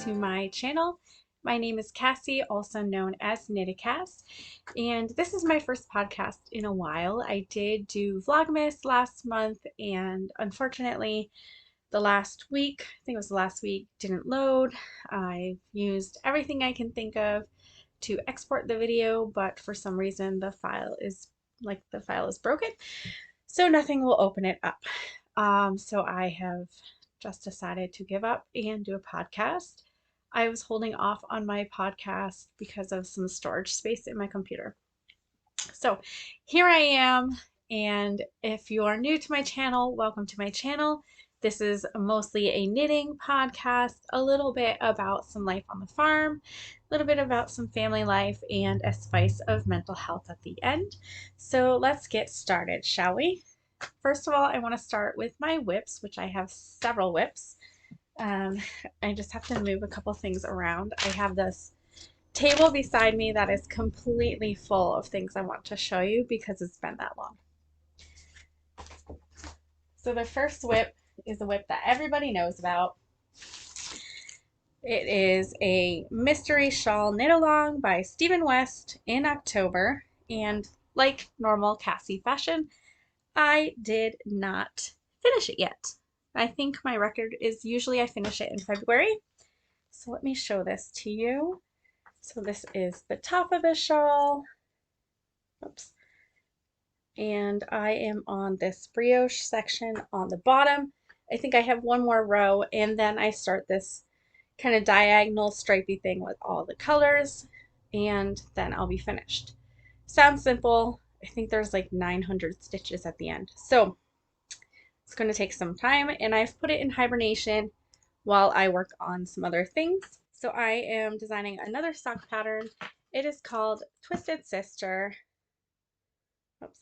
to my channel. My name is Cassie, also known as KnittaCass, and this is my first podcast in a while. I did do Vlogmas last month, and unfortunately the last week, I think it was the last week, didn't load. I've used everything I can think of to export the video, but for some reason the file is broken, so nothing will open it up. So I have just decided to give up and do a podcast. I was holding off on my podcast because of some storage space in my computer. So here I am, and if you are new to my channel, welcome to my channel. This is mostly a knitting podcast, a little bit about some life on the farm, a little bit about some family life, and a spice of mental health at the end. So let's get started, shall we? First of all, I want to start with my whips, which I have several whips. I just have to move a couple things around. I have this table beside me that is completely full of things I want to show you because it's been that long. So the first whip is a whip that everybody knows about. It is a mystery shawl knit along by Stephen West in October, and like normal Cassie fashion, I did not finish it yet. I think my record is usually I finish it in February. So let me show this to you. So this is the top of the shawl. Oops. And I am on this brioche section on the bottom. I think I have one more row, and then I start this kind of diagonal stripy thing with all the colors, and then I'll be finished. Sounds simple. I think there's like 900 stitches at the end. So it's going to take some time, and I've put it in hibernation while I work on some other things. So I am designing another sock pattern. It is called Twisted Sister. Oops.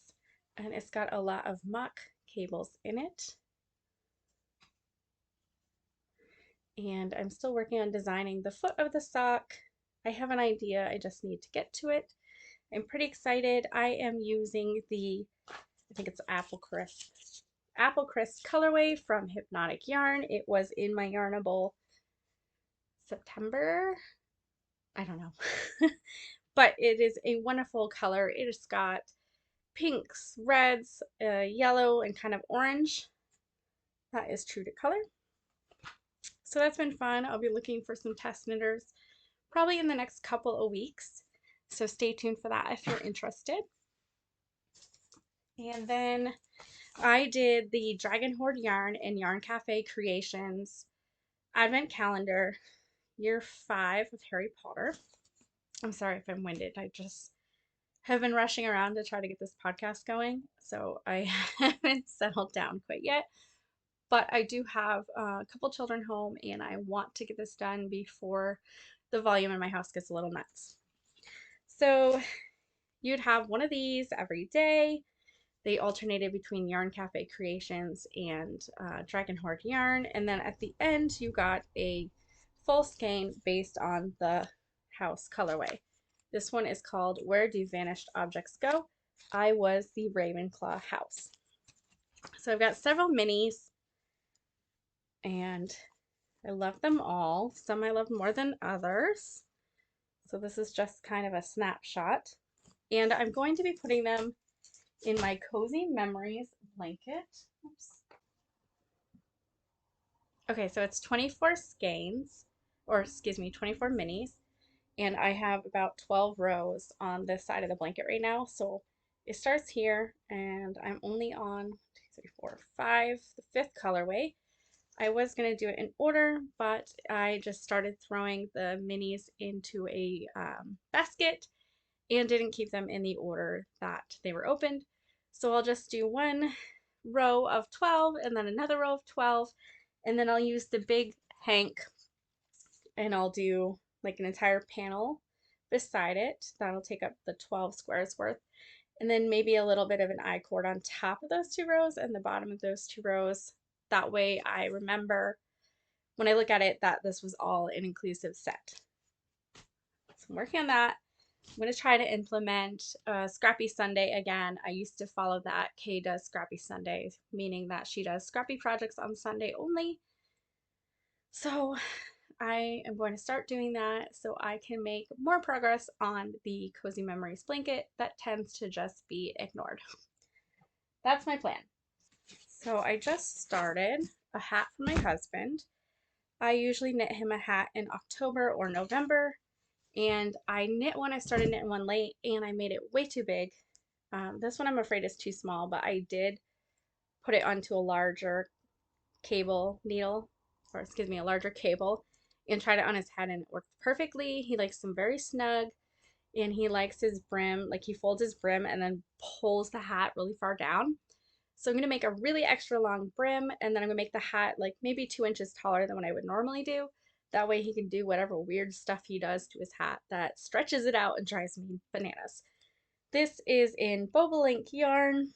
And it's got a lot of mock cables in it. And I'm still working on designing the foot of the sock. I have an idea, I just need to get to it. I'm pretty excited. I am using the, I think it's Apple Crisp colorway from Hypnotic Yarn. It was in my Yarnable September, I don't know. But it is a wonderful color. It has got pinks, reds, yellow, and kind of orange. That is true to color. So that's been fun. I'll be looking for some test knitters probably in the next couple of weeks. So stay tuned for that if you're interested. And then I did the Dragon Hoard yarn and Yarn Café Creations Advent Calendar Year 5 of Harry Potter. I'm sorry if I'm winded. I just have been rushing around to try to get this podcast going, so I haven't settled down quite yet. But I do have a couple children home, and I want to get this done before the volume in my house gets a little nuts. So you'd have one of these every day. They alternated between Yarn Café Creations and Dragon Hoard Yarn, and then at the end you got a full skein based on the house colorway. This one is called Where Do Vanished Objects Go? I was the Ravenclaw house. So I've got several minis, and I love them all. Some I love more than others. So this is just kind of a snapshot. And I'm going to be putting them in my Cozy Memories blanket. Oops. Okay, so it's 24 skeins, or excuse me, 24 minis. And I have about 12 rows on this side of the blanket right now. So it starts here, and I'm only on 2, 3, 4, 5, the fifth colorway. I was going to do it in order, but I just started throwing the minis into a basket and didn't keep them in the order that they were opened. So I'll just do one row of 12 and then another row of 12, and then I'll use the big hank and I'll do like an entire panel beside it. That'll take up the 12 squares worth. And then maybe a little bit of an I-cord on top of those 2 rows and the bottom of those 2 rows. That way I remember when I look at it that this was all an inclusive set. So I'm working on that. I'm going to try to implement Scrappy Sunday again. I used to follow that. Kay does Scrappy Sundays, meaning that she does scrappy projects on Sunday only. So I am going to start doing that so I can make more progress on the Cozy Memories blanket that tends to just be ignored. That's my plan. So I just started a hat for my husband. I usually knit him a hat in October or November, and I started knitting one late and I made it way too big. This one I'm afraid is too small, but I did put it onto a larger cable needle, or excuse me, a larger cable, and tried it on his head, and it worked perfectly. He likes them very snug, and he likes his brim, like he folds his brim and then pulls the hat really far down. So I'm going to make a really extra long brim, and then I'm going to make the hat like maybe 2 inches taller than what I would normally do. That way he can do whatever weird stuff he does to his hat that stretches it out and drives me bananas. This is in Bobolink yarn.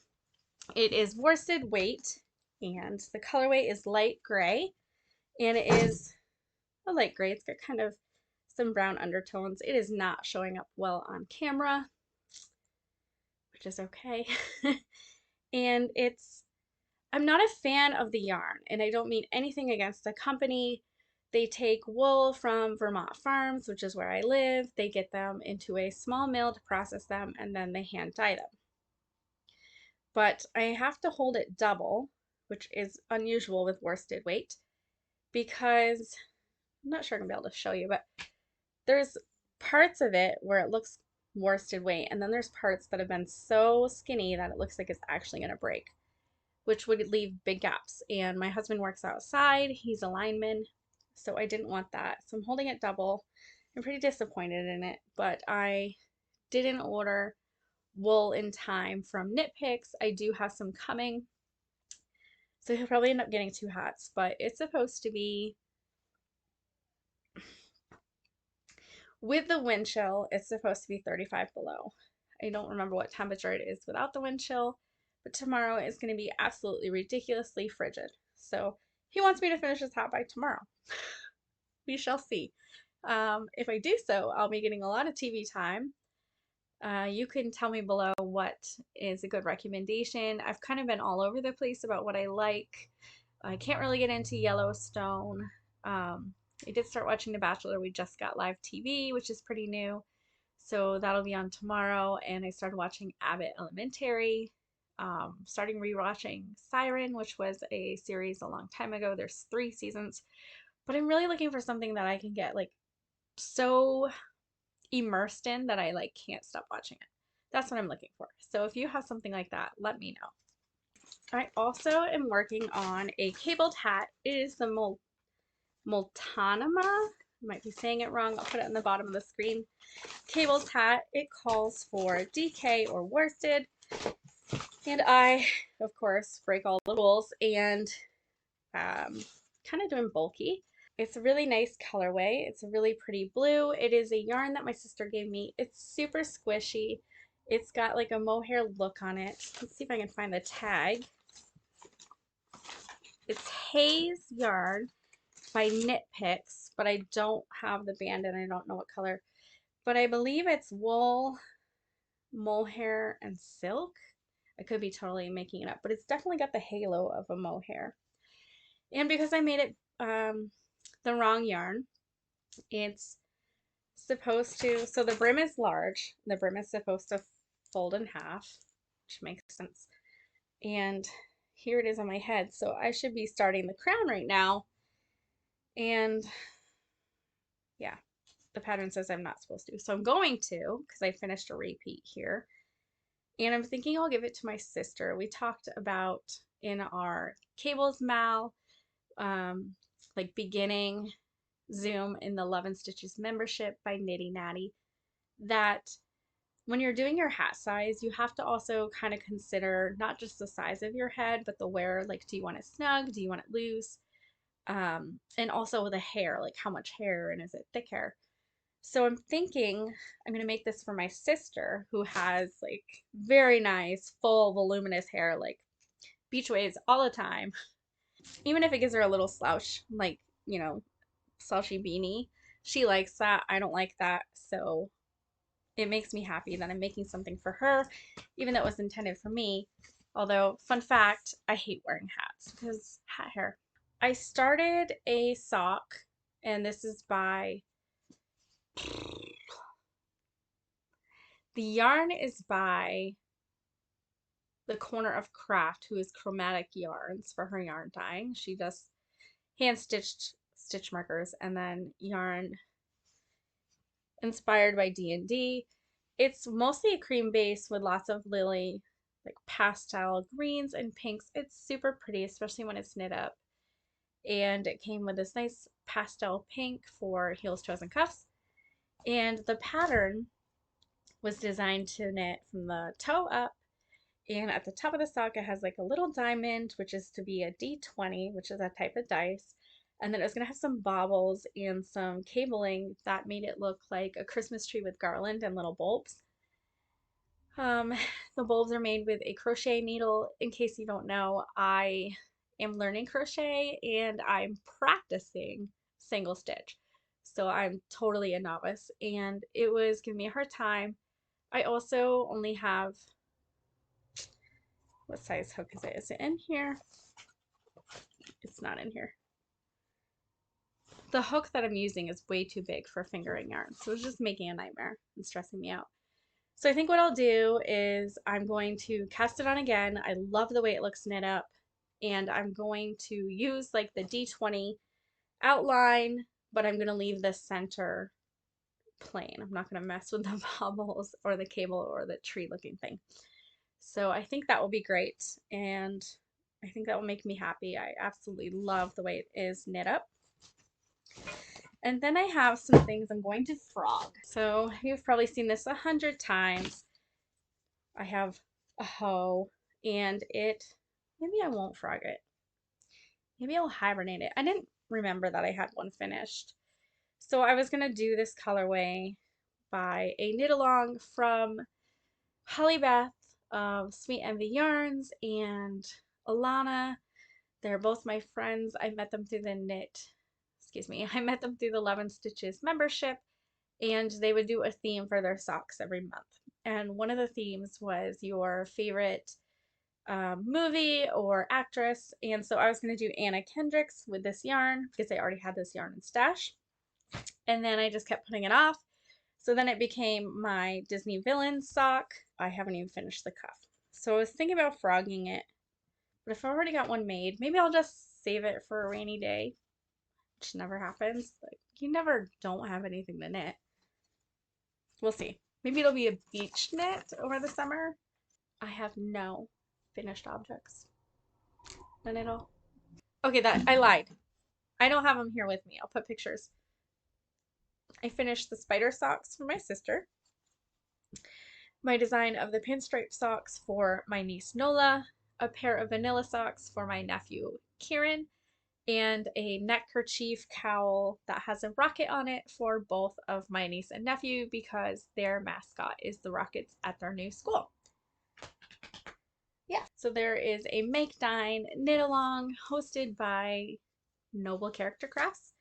It is worsted weight, and the colorway is light gray, and it is a light gray. It's got kind of some brown undertones. It is not showing up well on camera, which is okay. And I'm not a fan of the yarn, and I don't mean anything against the company. They take wool from Vermont farms, which is where I live. They get them into a small mill to process them, and then they hand dye them. But I have to hold it double, which is unusual with worsted weight, because I'm not sure I'm gonna be able to show you, but there's parts of it where it looks worsted weight, and then there's parts that have been so skinny that it looks like it's actually gonna break, which would leave big gaps. And my husband works outside, he's a lineman, so I didn't want that. So I'm holding it double. I'm pretty disappointed in it, but I didn't order wool in time from Knit Picks. I do have some coming, so he'll probably end up getting 2 hats, but it's supposed to be, with the wind chill, it's supposed to be 35 below. I don't remember what temperature it is without the wind chill, but tomorrow is going to be absolutely ridiculously frigid. So he wants me to finish this hat by tomorrow. We shall see. If I do so, I'll be getting a lot of TV time. You can tell me below what is a good recommendation. I've kind of been all over the place about what I like. I can't really get into Yellowstone. I did start watching The Bachelor. We just got live TV, which is pretty new. So that'll be on tomorrow. And I started watching Abbott Elementary. Starting rewatching Siren, which was a series a long time ago. There's 3 seasons. But I'm really looking for something that I can get like so immersed in that I like can't stop watching it. That's what I'm looking for. So if you have something like that, let me know. I also am working on a cabled hat. It is the Multanama. I might be saying it wrong. I'll put it on the bottom of the screen. Cabled hat. It calls for DK or worsted. And I, of course, break all the rules and kind of doing bulky. It's a really nice colorway. It's a really pretty blue. It is a yarn that my sister gave me. It's super squishy. It's got like a mohair look on it. Let's see if I can find the tag. It's Haze yarn by Knit Picks, but I don't have the band and I don't know what color. But I believe it's wool, mohair, and silk. I could be totally making it up, but it's definitely got the halo of a mohair. And because I made it the wrong yarn, it's supposed to, so the brim is large. The brim is supposed to fold in half, which makes sense. And here it is on my head. So I should be starting the crown right now. And yeah, the pattern says I'm not supposed to. So I'm going to, because I finished a repeat here. And I'm thinking I'll give it to my sister. We talked about in our Cables Mal, like beginning Zoom in the Love and Stitches membership by Knitty Natty, that when you're doing your hat size, you have to also kind of consider not just the size of your head, but the wear. Like, do you want it snug? Do you want it loose? And also the hair, like how much hair and is it thick hair? So I'm thinking I'm going to make this for my sister who has like very nice, full, voluminous hair, like beach waves all the time. Even if it gives her a little slouch, like, you know, slouchy beanie, she likes that. I don't like that. So it makes me happy that I'm making something for her, even though it was intended for me. Although, fun fact, I hate wearing hats because hat hair. I started a sock and this is by, the yarn is by the Corner of Craft, who is Chromatic Yarns for her yarn dyeing. She does hand stitched stitch markers and then yarn inspired by D&D. It's mostly a cream base with lots of lily, like pastel greens and pinks. It's super pretty, especially when it's knit up. And it came with this nice pastel pink for heels, toes, and cuffs. And the pattern was designed to knit from the toe up. And at the top of the sock, it has like a little diamond, which is to be a D20, which is a type of dice. And then it was going to have some baubles and some cabling that made it look like a Christmas tree with garland and little bulbs. The bulbs are made with a crochet needle. In case you don't know, I am learning crochet and I'm practicing single stitch. So I'm totally a novice and it was giving me a hard time. I also only have, what size hook is it? Is it in here? It's not in here. The hook that I'm using is way too big for fingering yarn, so it's just making a nightmare and stressing me out. So I think what I'll do is I'm going to cast it on again. I love the way it looks knit up, and I'm going to use like the D20 outline, but I'm going to leave the center plain. I'm not going to mess with the bobbles or the cable or the tree looking thing. So I think that will be great, and I think that will make me happy. I absolutely love the way it is knit up. And then I have some things I'm going to frog. So you've probably seen this 100 times. I have a hoe and maybe I won't frog it. Maybe I'll hibernate it. I didn't remember that I had one finished. So I was going to do this colorway by a knit along from Holly Beth of Sweet Envy Yarns and Alana. They're both my friends. I met them through the I met them through the 11 Stitches membership, and they would do a theme for their socks every month. And one of the themes was your favorite movie or actress. And so I was going to do Anna Kendrick's with this yarn because I already had this yarn in stash. And then I just kept putting it off. So then it became my Disney villain sock. I haven't even finished the cuff. So I was thinking about frogging it. But if I already got one made, maybe I'll just save it for a rainy day, which never happens. Like, you never don't have anything to knit. We'll see. Maybe it'll be a beach knit over the summer. I have no finished objects. None at all. Okay, I lied. I don't have them here with me. I'll put pictures. I finished the spider socks for my sister. My design of the pinstripe socks for my niece Nola. A pair of vanilla socks for my nephew Kieran. And a neckerchief cowl that has a rocket on it for both of my niece and nephew because their mascot is the Rockets at their new school. Yeah, so there is a Make Dine knit along hosted by Noble Character Crafts.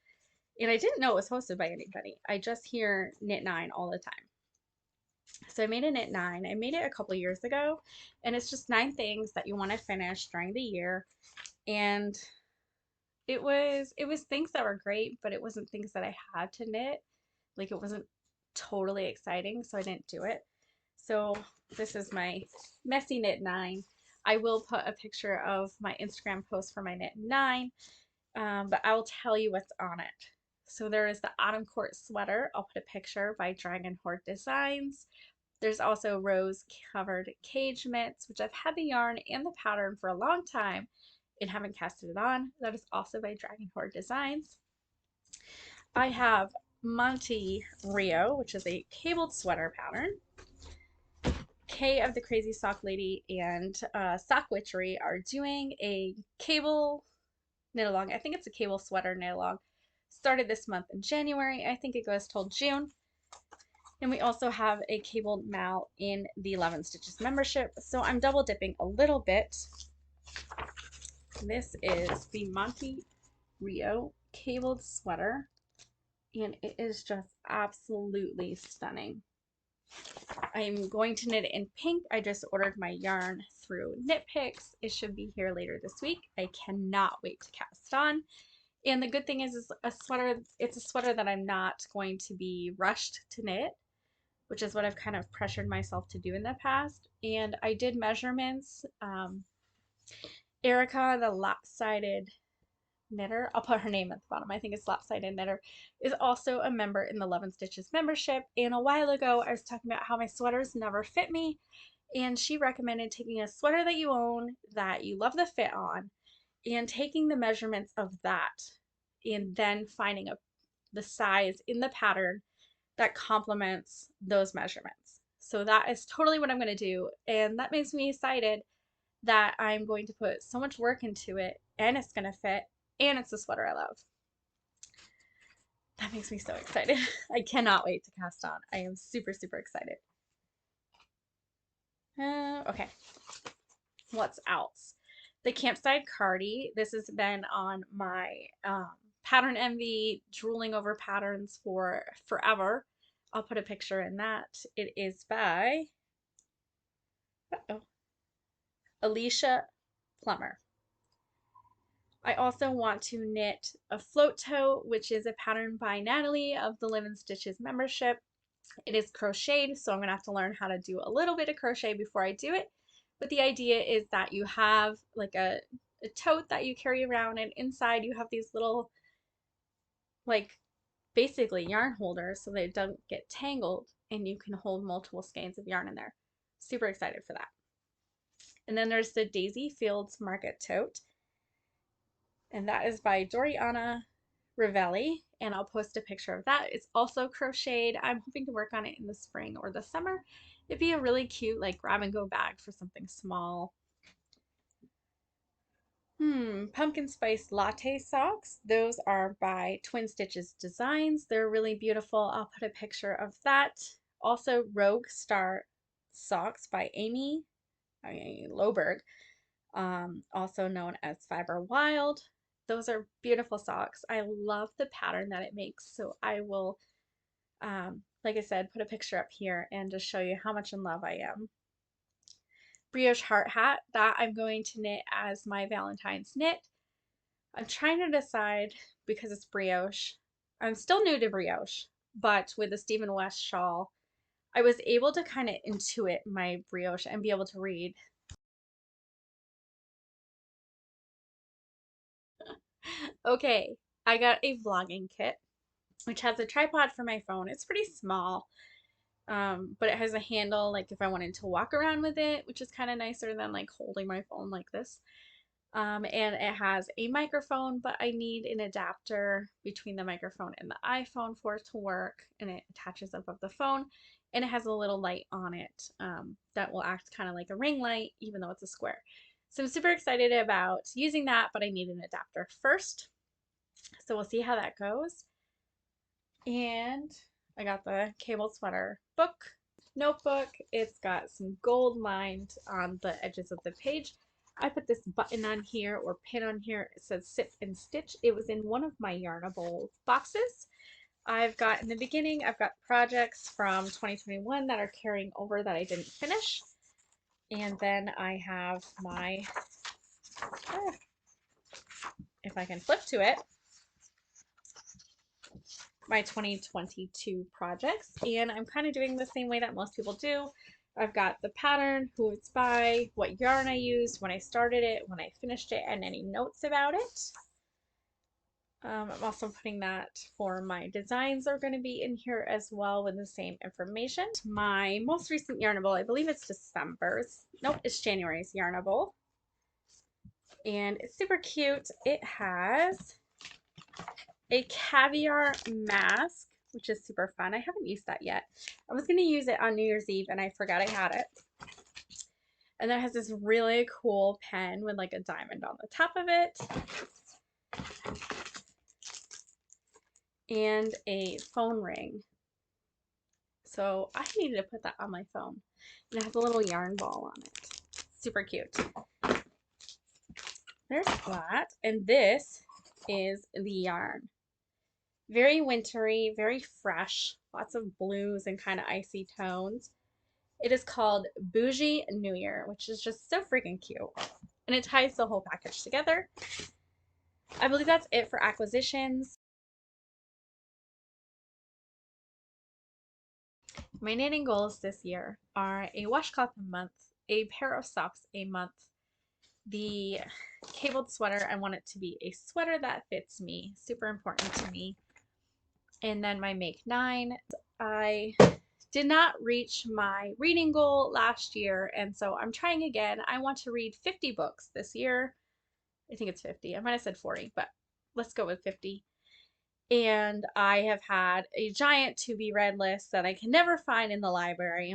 And I didn't know it was hosted by anybody. I just hear Knit 9 all the time. So I made a Knit 9. I made it a couple years ago, and it's just 9 things that you want to finish during the year. And it was things that were great, but it wasn't things that I had to knit. Like, it wasn't totally exciting, so I didn't do it. So this is my messy Knit 9. I will put a picture of my Instagram post for my Knit 9, but I will tell you what's on it. So there is the Autumn Court sweater. I'll put a picture by Dragon Hoard Designs. There's also rose covered cage mitts, which I've had the yarn and the pattern for a long time and haven't casted it on. That is also by Dragon Hoard Designs. I have Monte Rio, which is a cabled sweater pattern. Kay of the Crazy Sock Lady and Sock Witchery are doing a cable knit along. I think it's a cable sweater knit along. Started this month in January. I think it goes till June. And we also have a cabled mal in the 11 Stitches membership. So I'm double dipping a little bit. This is the Monte Rio cabled sweater. And it is just absolutely stunning. I'm going to knit it in pink. I just ordered my yarn through Knit Picks. It should be here later this week. I cannot wait to cast on. And the good thing is a sweater, it's a sweater that I'm not going to be rushed to knit, which is what I've kind of pressured myself to do in the past. And I did measurements. Erica, the lopsided knitter, I'll put her name at the bottom. I think it's lopsided knitter, is also a member in the Love and Stitches membership. And a while ago, I was talking about how my sweaters never fit me. And she recommended taking a sweater that you own, that you love the fit on, and taking the measurements of that, and then finding the size in the pattern that complements those measurements. So that is totally what I'm going to do. And that makes me excited that I'm going to put so much work into it, and it's going to fit, and it's a sweater I love. That makes me so excited. I cannot wait to cast on. I am super, super excited. Okay. What's else? The Campsite Cardi. This has been on my pattern envy, drooling over patterns for forever. I'll put a picture in that. It is by Alicia Plummer. I also want to knit a float tote, which is a pattern by Natalie of the Live and Stitches membership. It is crocheted, so I'm going to have to learn how to do a little bit of crochet before I do it. But the idea is that you have like a tote that you carry around, and inside you have these little, like, basically yarn holders so they don't get tangled, and you can hold multiple skeins of yarn in there. Super excited for that. And then there's the Daisy Fields Market Tote, and that is by Doriana Ravelli, and I'll post a picture of that. It's also crocheted. I'm hoping to work on it in the spring or the summer. It'd be a really cute like grab and go bag for something small. Pumpkin Spice Latte Socks. Those are by Twin Stitches Designs. They're really beautiful. I'll put a picture of that. Also Rogue Star Socks by Amy Loberg, also known as Fiber Wild. Those are beautiful socks. I love the pattern that it makes, so I will, like I said, put a picture up here and just show you how much in love I am. Brioche Heart Hat, that I'm going to knit as my Valentine's knit. I'm trying to decide, because it's brioche. I'm still new to brioche, but with the Stephen West shawl, I was able to kind of intuit my brioche and be able to read. Okay, I got a vlogging kit, which has a tripod for my phone. It's pretty small, but it has a handle, like if I wanted to walk around with it, which is kind of nicer than like holding my phone like this. And it has a microphone, but I need an adapter between the microphone and the iPhone for it to work, and it attaches above the phone, and it has a little light on it that will act kind of like a ring light, even though it's a square. So I'm super excited about using that, but I need an adapter first. So we'll see how that goes. And I got the cable sweater book notebook. It's got some gold lined on the edges of the page. I put this button on here, or pin on here. It says Sip and Stitch. It was in one of my Yarnable boxes. I've got, in the beginning, I've got projects from 2021 that are carrying over that I didn't finish. And then I have my, if I can flip to it, my 2022 projects, and I'm kind of doing the same way that most people do. I've got the pattern, who it's by, what yarn I used, when I started it, when I finished it, and any notes about it. I'm also putting that for my designs are going to be in here as well with the same information. My most recent Yarnable, I believe it's December's. Nope, it's January's Yarnable. And it's super cute. It has a caviar mask, which is super fun. I haven't used that yet. I was going to use it on New Year's Eve and I forgot I had it. And then it has this really cool pen with like a diamond on the top of it. And a phone ring. So I needed to put that on my phone. And it has a little yarn ball on it. Super cute. There's that. And this is the yarn. Very wintry, very fresh, lots of blues and kind of icy tones. It is called Bougie New Year, which is just so freaking cute. And it ties the whole package together. I believe that's it for acquisitions. My knitting goals this year are a washcloth a month, a pair of socks a month, the cabled sweater. I want it to be a sweater that fits me, super important to me. And then my make 9. I did not reach my reading goal last year, and so I'm trying again. I want to read 50 books this year. I think it's 50. I might have said 40, but let's go with 50. And I have had a giant to be read list that I can never find in the library.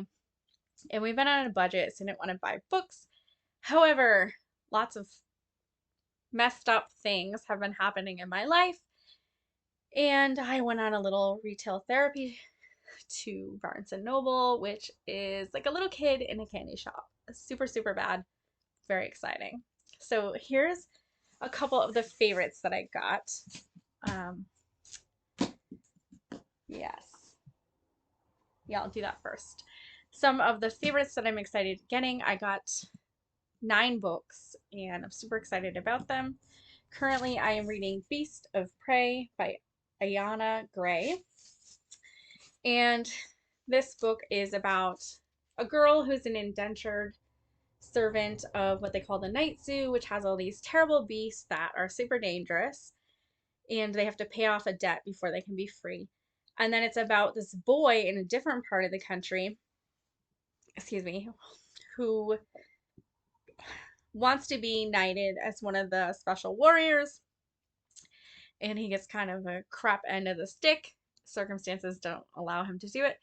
And we've been on a budget, so I didn't want to buy books. However, lots of messed up things have been happening in my life. And I went on a little retail therapy to Barnes and Noble, which is like a little kid in a candy shop. Super, super bad. Very exciting. So here's a couple of the favorites that I got. Yes. Yeah, I'll do that first. Some of the favorites that I'm excited getting, I got 9 books and I'm super excited about them. Currently, I am reading Beast of Prey by Ayana Gray. And this book is about a girl who's an indentured servant of what they call the night zoo, which has all these terrible beasts that are super dangerous. And they have to pay off a debt before they can be free. And then it's about this boy in a different part of the country, excuse me, who wants to be knighted as one of the special warriors. And he gets kind of a crap end of the stick. Circumstances don't allow him to do it.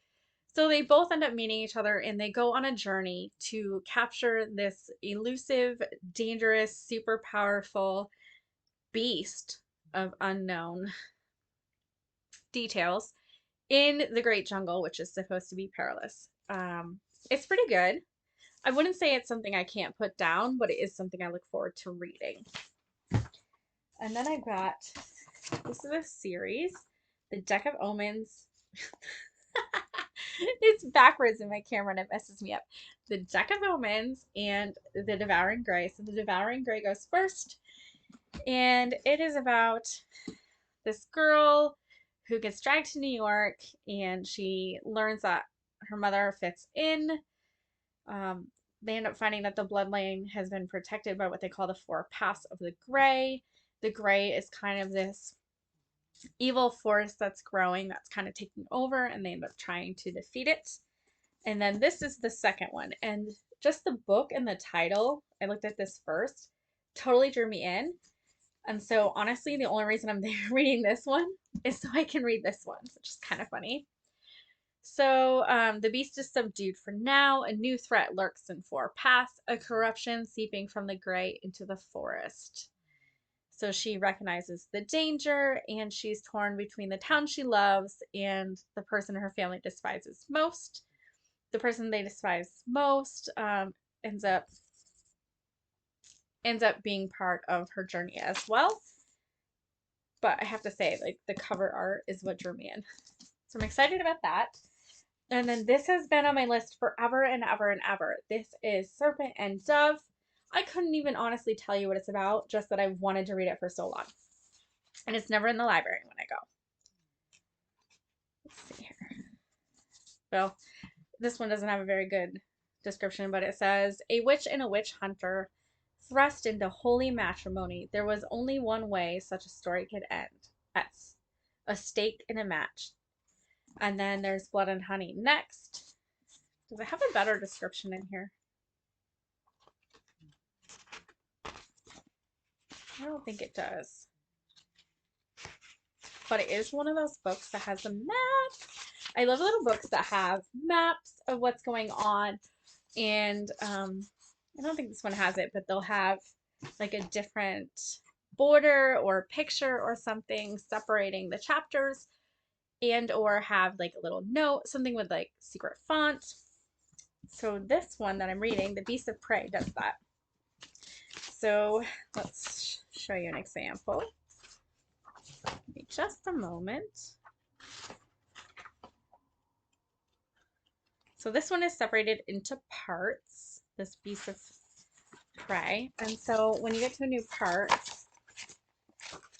So they both end up meeting each other and they go on a journey to capture this elusive, dangerous, super powerful beast of unknown details in the Great Jungle, which is supposed to be perilous. It's pretty good. I wouldn't say it's something I can't put down, but it is something I look forward to reading. And then I got, this is a series, The Deck of Omens. It's backwards in my camera and it messes me up. The Deck of Omens and The Devouring Grey. So The Devouring Grey goes first. And it is about this girl who gets dragged to New York and she learns that her mother fits in. They end up finding that the bloodline has been protected by what they call the 4 Paths of the Grey. The Grey is kind of this evil force that's growing, that's kind of taking over, and they end up trying to defeat it. And then this is the second one. And just the book and the title, I looked at this first, totally drew me in. And so honestly, the only reason I'm reading this one is so I can read this one, which is kind of funny. So the beast is subdued for now. A new threat lurks in 4 Paths, a corruption seeping from the gray into the forest. So she recognizes the danger and she's torn between the town she loves and the person her family despises most. The person they despise most ends up being part of her journey as well. But I have to say, like, the cover art is what drew me in. So I'm excited about that. And then this has been on my list forever and ever and ever. This is Serpent and Dove. I couldn't even honestly tell you what it's about, just that I've wanted to read it for so long. And it's never in the library when I go. Let's see here. Well, this one doesn't have a very good description, but it says, a witch and a witch hunter thrust into holy matrimony. There was only one way such a story could end. That's a stake in a match. And then there's Blood and Honey next. Does it have a better description in here? I don't think it does. But it is one of those books that has a map. I love little books that have maps of what's going on. And I don't think this one has it, but they'll have like a different border or picture or something separating the chapters, and or have like a little note, something with like secret font. So this one that I'm reading, The Beast of Prey, does that. So let's show you an example. Give me just a moment. So this one is separated into parts, this Beast of Prey. And so when you get to a new part,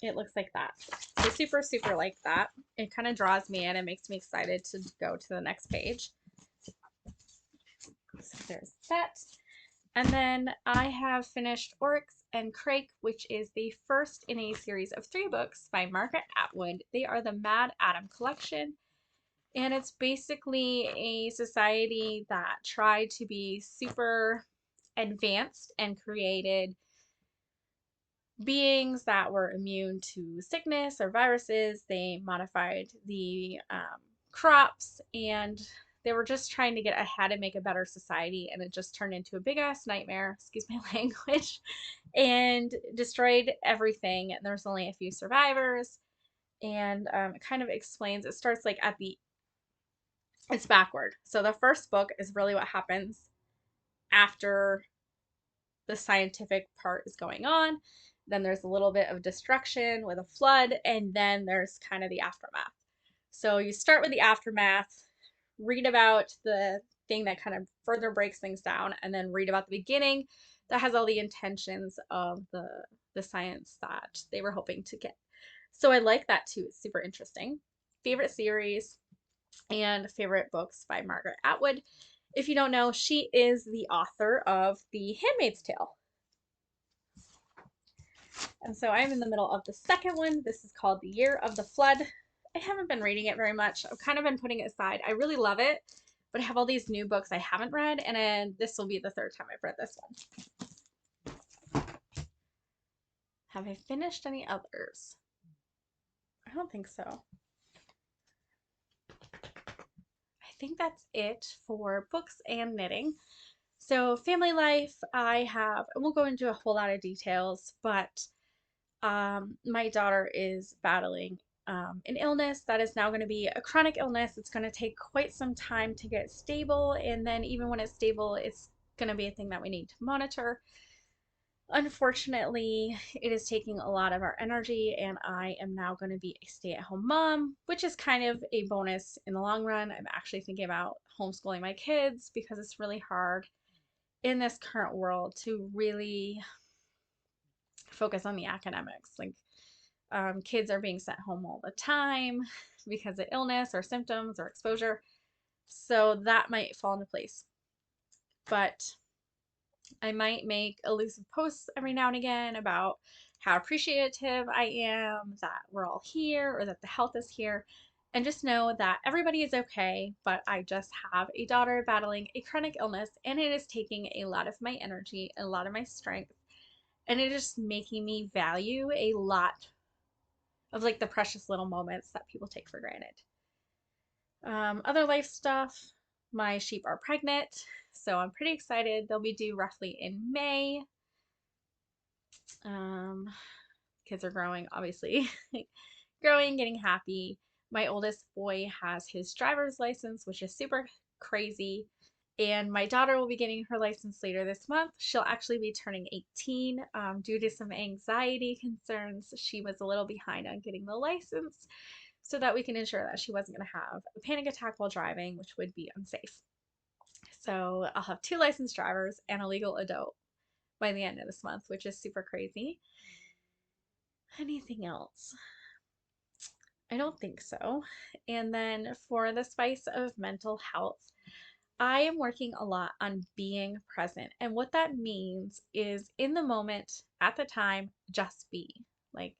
it looks like that. So super, super like that. It kind of draws me in and makes me excited to go to the next page. So there's that. And then I have finished Oryx and Crake, which is the first in a series of 3 books by Margaret Atwood. They are the Mad Adam collection. And it's basically a society that tried to be super advanced and created beings that were immune to sickness or viruses. They modified the crops, and they were just trying to get ahead and make a better society, and it just turned into a big ass nightmare, excuse my language, and destroyed everything. And there's only a few survivors. And it kind of explains, it starts like it's backward. So the first book is really what happens after the scientific part is going on. Then there's a little bit of destruction with a flood, and then there's kind of the aftermath. So you start with the aftermath, read about the thing that kind of further breaks things down, and then read about the beginning that has all the intentions of the science that they were hoping to get. So I like that too. It's super interesting. Favorite series and favorite books by Margaret Atwood. If you don't know, she is the author of The Handmaid's Tale. And so I'm in the middle of the second one. This is called The Year of the Flood. I haven't been reading it very much. I've kind of been putting it aside. I really love it, but I have all these new books I haven't read, and then this will be the 3rd time I've read this one. Have I finished any others? I don't think so. I think that's it for books and knitting. So family life, I won't go into a whole lot of details, but my daughter is battling an illness that is now going to be a chronic illness. It's going to take quite some time to get stable, and then even when it's stable, it's going to be a thing that we need to monitor. Unfortunately, it is taking a lot of our energy, and I am now going to be a stay-at-home mom, which is kind of a bonus in the long run. I'm actually thinking about homeschooling my kids because it's really hard in this current world to really focus on the academics. Like, kids are being sent home all the time because of illness or symptoms or exposure. So that might fall into place. But I might make elusive posts every now and again about how appreciative I am that we're all here or that the health is here. And just know that everybody is okay, but I just have a daughter battling a chronic illness, and it is taking a lot of my energy, a lot of my strength, and it is making me value a lot of like the precious little moments that people take for granted. Other life stuff, my sheep are pregnant, so I'm pretty excited. They'll be due roughly in May. Kids are growing, obviously. Growing, getting happy. My oldest boy has his driver's license, which is super crazy. And my daughter will be getting her license later this month. She'll actually be turning 18. Due to some anxiety concerns, she was a little behind on getting the license so that we can ensure that she wasn't going to have a panic attack while driving, which would be unsafe. So I'll have 2 licensed drivers and a legal adult by the end of this month, which is super crazy. Anything else? I don't think so. And then for the spice of mental health, I am working a lot on being present. And what that means is in the moment, at the time, just be. Like,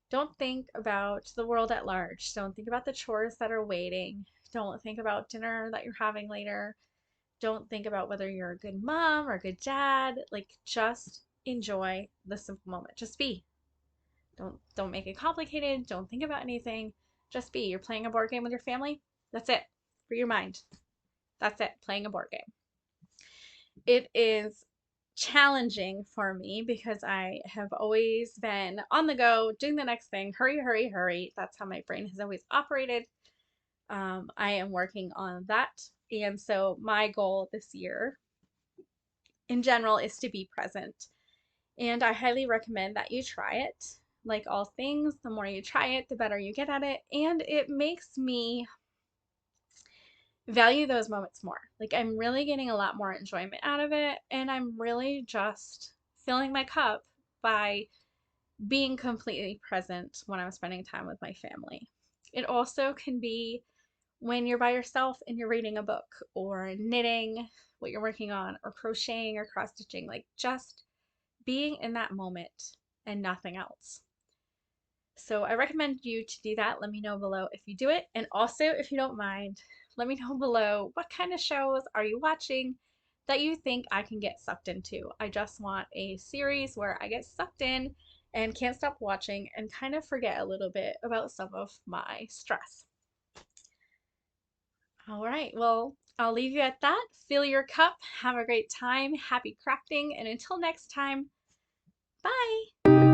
don't think about the world at large. Don't think about the chores that are waiting. Don't think about dinner that you're having later. Don't think about whether you're a good mom or a good dad. Like, just enjoy the simple moment. Just be. Don't make it complicated. Don't think about anything. Just be. You're playing a board game with your family. That's it. Free your mind. That's it. Playing a board game. It is challenging for me because I have always been on the go, doing the next thing. Hurry, hurry, hurry. That's how my brain has always operated. I am working on that. And so my goal this year in general is to be present. And I highly recommend that you try it. Like all things, the more you try it, the better you get at it. And it makes me value those moments more. Like, I'm really getting a lot more enjoyment out of it. And I'm really just filling my cup by being completely present when I'm spending time with my family. It also can be when you're by yourself and you're reading a book or knitting what you're working on or crocheting or cross stitching, like just being in that moment and nothing else. So I recommend you to do that. Let me know below if you do it. And also, if you don't mind, let me know below what kind of shows are you watching that you think I can get sucked into. I just want a series where I get sucked in and can't stop watching and kind of forget a little bit about some of my stress. All right, well, I'll leave you at that. Fill your cup, have a great time, happy crafting, and until next time, bye!